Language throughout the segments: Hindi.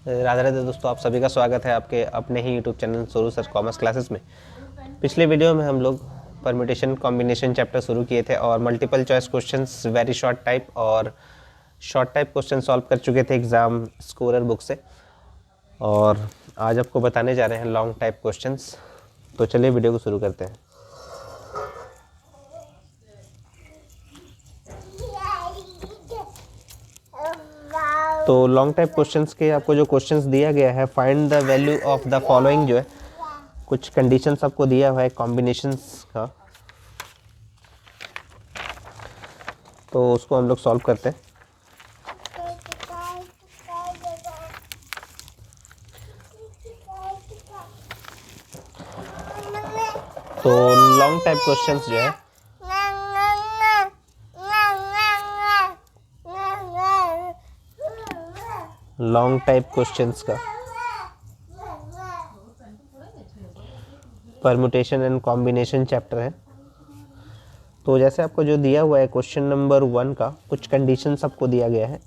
राधे राधे दोस्तों, आप सभी का स्वागत है आपके अपने ही YouTube channel Soru sir commerce classes में। पिछले वीडियो में हम लोग परम्यूटेशन कॉम्बिनेशन चैप्टर शुरू किए थे और multiple choice questions very short type और शॉर्ट टाइप क्वेश्चन सॉल्व कर चुके थे एग्ज़ाम स्कोरर बुक से। और आज आपको बताने जा रहे हैं लॉन्ग टाइप क्वेश्चंस। तो चलिए वीडियो को शुरू करते हैं। तो लॉन्ग टाइप क्वेश्चंस के आपको जो क्वेश्चंस दिया गया है, find the value of the following, जो है कुछ कंडीशंस आपको दिया हुआ है कॉम्बिनेशंस का, तो उसको हम लोग सॉल्व करते हैं। तो लॉन्ग टाइप क्वेश्चंस जो है लॉन्ग टाइप क्वेश्चंस का परम्यूटेशन एंड कॉम्बिनेशन चैप्टर है। तो जैसे आपको जो दिया हुआ है क्वेश्चन नंबर 1 का कुछ कंडीशंस आपको दिया गया है।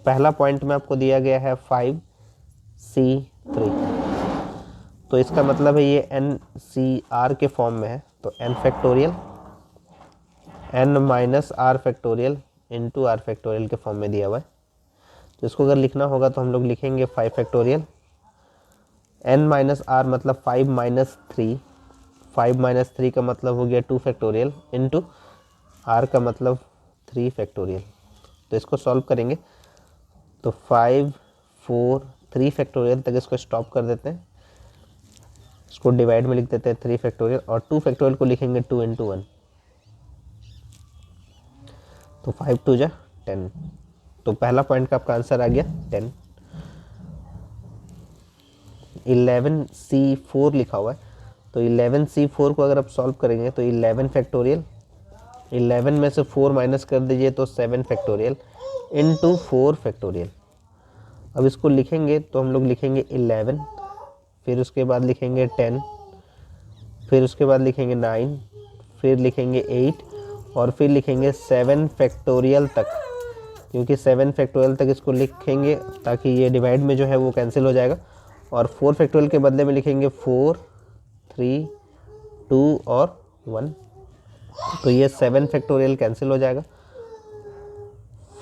पहला पॉइंट में आपको दिया गया है 5C3, तो इसका मतलब है ये NCR के फॉर्म में है, तो n factorial n minus r factorial into r factorial के फॉर्म में दिया हुआ है। तो इसको अगर लिखना होगा तो हम लोग लिखेंगे 5 फैक्टोरियल, n माइनस आर मतलब 5 माइनस 3, 5 माइनस 3 का मतलब हो गया 2 फैक्टोरियल इंटू आर का मतलब 3 फैक्टोरियल। तो इसको सॉल्व करेंगे तो 5 4 3 फैक्टोरियल तक इसको स्टॉप कर देते हैं, इसको डिवाइड में लिख देते हैं 3 फैक्टोरियल, और 2 फैक्टोरियल को लिखेंगे 2 इंटू 1, तो 5 2 जा 10। तो पहला पॉइंट का आपका आंसर आ गया 10। 11C4 लिखा हुआ है, तो 11C4 को अगर आप सॉल्व करेंगे तो 11 फैक्टोरियल, 11 में से 4 माइनस कर दीजिए तो 7 फैक्टोरियल इंटू 4 फैक्टोरियल। अब इसको लिखेंगे तो हम लोग लिखेंगे 11, फिर उसके बाद लिखेंगे 10, फिर उसके बाद लिखेंगे 9, फिर लिखेंगे 8 और फिर लिखेंगे 7 फैक्टोरियल तक, क्योंकि 7 फैक्टोरियल तक इसको लिखेंगे ताकि ये डिवाइड में जो है वो कैंसिल हो जाएगा, और 4 फैक्टोरियल के बदले में लिखेंगे 4 3 2 और 1, तो ये 7 फैक्टोरियल कैंसिल हो जाएगा।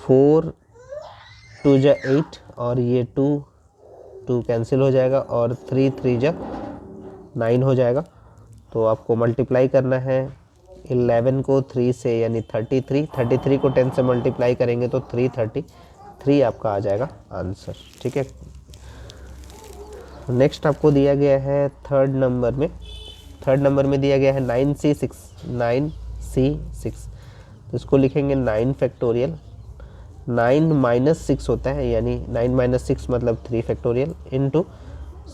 4 2 जा 8 और ये 2 2 कैंसिल हो जाएगा, और 3 3 जा 9 हो जाएगा। तो आपको मल्टीप्लाई करना है 11 को 3 से, यानी 33, 33 को 10 से मल्टीप्लाई करेंगे तो 333 आपका आ जाएगा आंसर। ठीक है, नेक्स्ट आपको दिया गया है थर्ड नंबर में दिया गया है 9C6, 9C6, तो इसको लिखेंगे 9 फैक्टोरियल, 9 माइनस 6 होता है, यानी 9 माइनस 6 मतलब 3 फैक्टोरियल इंटू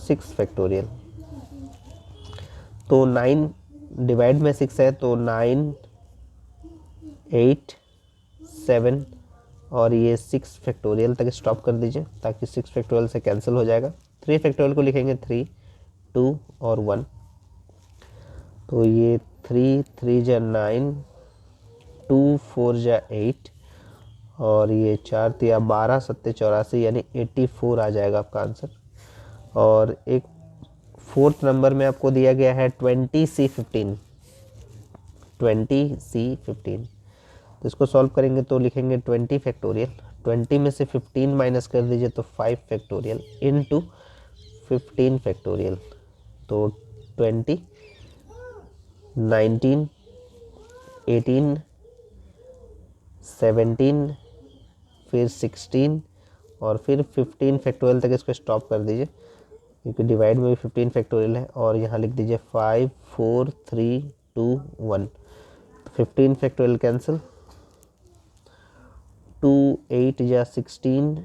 6 फैक्टोरियल। तो 9 डिवाइड में 6 है, तो 9 8 7 और ये 6 फैक्टोरियल तक स्टॉप कर दीजिए ताकि 6 फैक्टोरियल से कैंसिल हो जाएगा। 3 फैक्टोरियल को लिखेंगे 3 2 और 1, तो ये 3 3 जा 9, 2 4 जा 8 और ये 4 तिया 12 7 84, यानी 84 आ जाएगा आपका आंसर। और एक फोर्थ नंबर में आपको दिया गया है 20C15, 20C15, तो इसको सॉल्व करेंगे तो लिखेंगे 20 फैक्टोरियल, 20 में से 15 माइनस कर दीजिए तो 5 फैक्टोरियल इंटू 15 फैक्टोरियल, तो 20 19 18 17 फिर 16 और फिर 15 फैक्टोरियल तक इसको स्टॉप कर दीजिए, क्योंकि डिवाइड में भी 15 फैक्टोरियल है, और यहाँ लिख दीजिए 5 4 3 2 1, 15 फैक्टोरियल कैंसिल, 2 8 जा 16,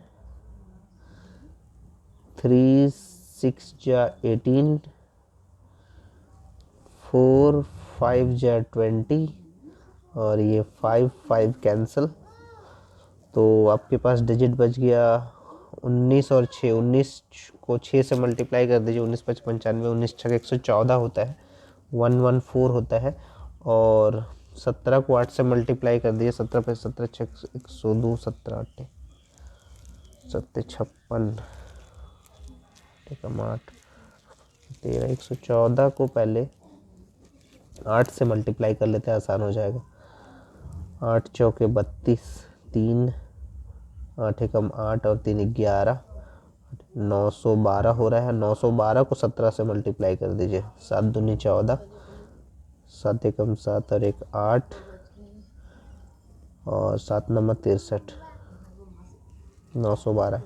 3 6 जा 18, 4 5 जा 20 और ये 5 5 कैंसिल, तो आपके पास डिजिट बच गया 19 और 6, 19 को 6 से मल्टीप्लाई कर दीजिए, 19 5 95, 19 6 114 होता है, 114 होता है, और 17 को 8 से मल्टीप्लाई कर दीजिए, 17 पे 17 6 102, 17 8 7 56 एकम 8 13 114 को पहले 8 से मल्टीप्लाई कर लेते हैं, आसान हो जाएगा। 8 चौके 32, 3 8 एकम 8 और 3 11, 912 हो रहा है। 912 को 17 से मल्टीप्लाई कर दीजिए। 7 दूनी 14, 7 एकम 7 और 1 8 और 7 नंबर 63, 912,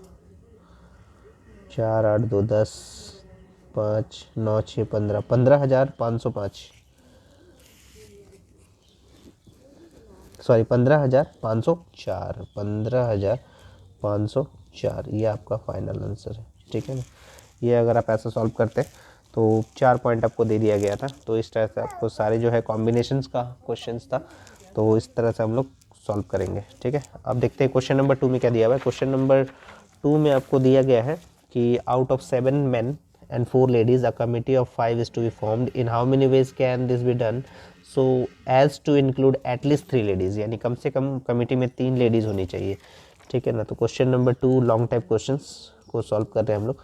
4 8 2 10, 5 9 6 15, 15,505, सॉरी 15,504, 15,504 ये आपका फाइनल आंसर है। ठीक है ना। ये अगर आप ऐसा सॉल्व करते हैं तो 4 पॉइंट आपको दे दिया गया था। तो इस तरह से आपको सारे जो है कॉम्बिनेशंस का क्वेश्चंस था, तो इस तरह से हम लोग सॉल्व करेंगे। ठीक है। अब देखते हैं क्वेश्चन नंबर 2 में क्या दिया हुआ है। क्वेश्चन नंबर 2 में आपको दिया गया है कि out of 7 main and 4 ladies a committee of 5 is to be formed. In how many ways can this be done so as to include at least 3 ladies, यानी कम से कम कमिटी में 3 लेडीज़ होनी चाहिए। ठीक है ना। तो question number 2 long type questions को सॉल्व कर रहे हैं हम लोग।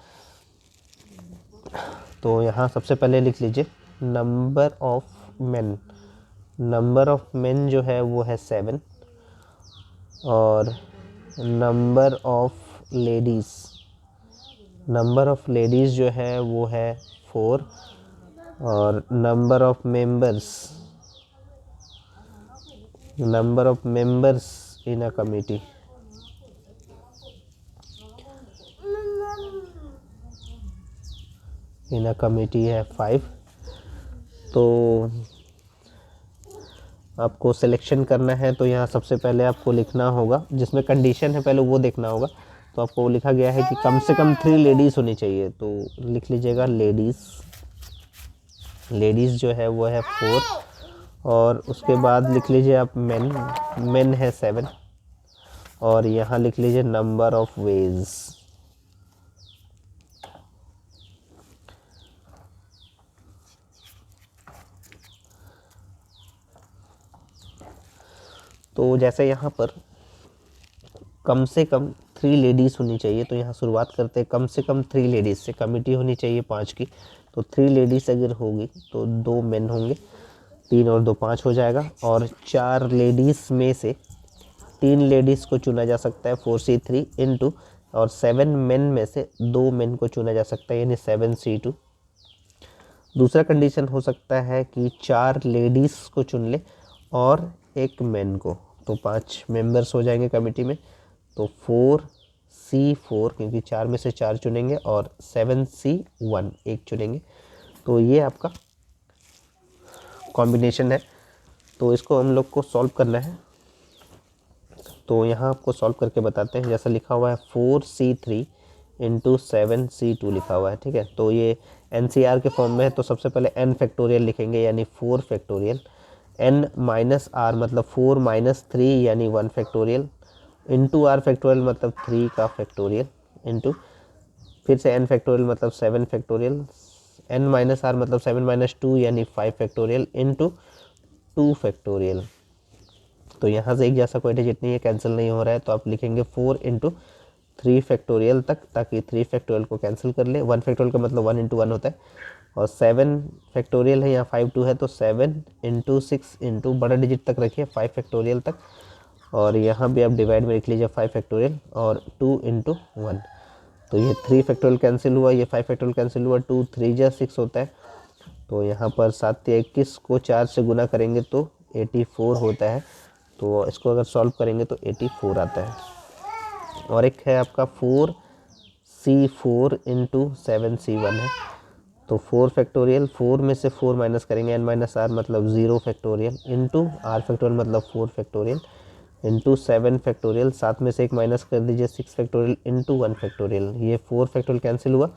तो यहाँ सबसे पहले लिख लीजिए number of main. Number of main जो है वो है 7 और number of ladies, number of ladies जो है वो है 4 और number of members, number of members in a committee, in a committee है 5। तो आपको सिलेक्शन करना है तो यहाँ सबसे पहले आपको लिखना होगा, जिसमें कंडीशन है पहले वो देखना होगा। तो आपको लिखा गया है कि कम से कम 3 लेडीज़ होनी चाहिए, तो लिख लीजिएगा लेडीज़। लेडीज़ जो है वो है 4 और उसके बाद लिख लीजिए आप मेन। मेन है 7 और यहाँ लिख लीजिए नंबर ऑफ वेज। तो जैसे यहाँ पर कम से कम 3 लेडीज़ होनी चाहिए, तो यहाँ शुरुआत करते हैं कम से कम 3 लेडीज़ से। कमिटी होनी चाहिए 5 की, तो 3 लेडीज़ अगर होगी तो 2 मेन होंगे, 3 और 2 5 हो जाएगा। और 4 लेडीज़ में से 3 लेडीज़ को चुना जा सकता है 4C3 इंटू, और 7 मेन में से 2 मेन को चुना जा सकता है यानी 7C2। दूसरा कंडीशन हो सकता है कि 4 लेडीज़ को चुन ले और 1 मेन को, तो 5 मेंबर्स हो जाएंगे कमेटी में। तो 4C4 क्योंकि 4 में से 4 चुनेंगे और 7C1 1 चुनेंगे। तो ये आपका कॉम्बिनेशन है। तो इसको हम लोग को सॉल्व करना है। तो यहाँ आपको सॉल्व करके बताते हैं। जैसा लिखा हुआ है 4C3 इंटू 7C2 लिखा हुआ है। ठीक है। तो ये NCR के फॉर्म में है, तो सबसे पहले n फैक्टोरियल लिखेंगे यानी 4 फैक्टोरियल, n माइनस आर मतलब 4 माइनस 3 यानी 1 फैक्टोरियल, इंटू आर फैक्टोरियल मतलब 3 का फैक्टोरियल, इंटू फिर से n फैक्टोरियल मतलब 7 फैक्टोरियल, n माइनस आर मतलब 7 माइनस 2 यानी 5 फैक्टोरियल, इंटू 2 फैक्टोरियल। तो यहाँ से एक जैसा कोई डिजिट नहीं है, कैंसिल नहीं हो रहा है, तो आप लिखेंगे 4 इंटू 3 फैक्टोरियल तक, ताकि 3 फैक्टोरियल को कैंसिल कर ले। 1 फैक्टोरियल का मतलब 1 इंटू 1 होता है, और 7 फैक्टोरियल है, यहाँ 5 2 है, तो 7 इंटू 6 इंटू बड़ा डिजिट तक रखिए 5 फैक्टोरियल तक, और यहाँ भी आप डिवाइड में लिख लीजिए 5 फैक्टोरियल और 2 इंटू 1। तो ये 3 फैक्टोरियल कैंसिल हुआ, ये 5 फैक्टोरियल कैंसिल हुआ, 2 3 जा 6 होता है। तो यहाँ पर 7 या 21 को 4 से गुना करेंगे तो 84 होता है। तो इसको अगर सॉल्व करेंगे तो 84 आता है। और एक है आपका 4C4 इंटू 7C1 है। तो 4 फैक्टोरियल, 4 में से 4 माइनस करेंगे, n माइनस आर मतलब 0 फैक्टोरियल, इंटू आर फैक्टोरियल मतलब 4 फैक्टोरियल, इंटू 7 फैक्टोरियल, 7 में से एक माइनस कर दीजिए 6 फैक्टोरियल, इंटू 1 फैक्टोरियल। ये 4 फैक्टोरियल कैंसिल हुआ,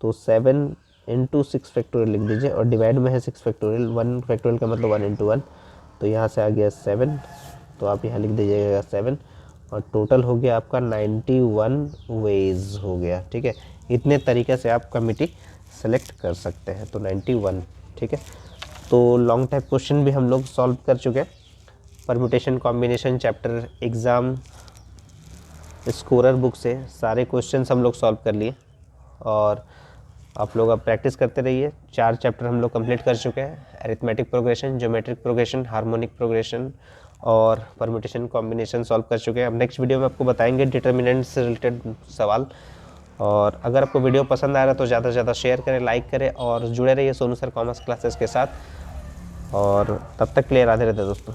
तो 7 इंटू 6 फैक्टोरियल लिख दीजिए, और डिवाइड में है 6 फैक्टोरियल, 1 फैक्टोरियल का मतलब 1 इंटू 1, तो यहाँ से आ गया 7, तो आप यहाँ लिख दीजिएगा 7, और टोटल हो गया आपका 91 वेज हो गया। ठीक है। इतने तरीके से आप कमिटी सेलेक्ट कर सकते हैं, तो 91। ठीक है। तो लॉन्ग टाइप क्वेश्चन भी हम लोग सॉल्व कर चुके हैं। Permutation combination chapter exam scorer book से सारे क्वेश्चंस हम लोग सॉल्व कर लिए, और आप लोग अब प्रैक्टिस करते रहिए। 4 चैप्टर हम लोग कंप्लीट कर चुके हैं, arithmetic progression, geometric progression, harmonic progression और परम्यूटेशन कॉम्बिनेशन सॉल्व कर चुके हैं। अब नेक्स्ट वीडियो में आपको बताएंगे डिटर्मिनेंट से रिलेटेड सवाल। और अगर आपको वीडियो पसंद आ रहा है तो ज़्यादा से ज़्यादा शेयर करें, लाइक करें और जुड़े रहिए सोनू सर कॉमर्स क्लासेस के साथ। और तब तक के लिए राधे राधे दोस्तों।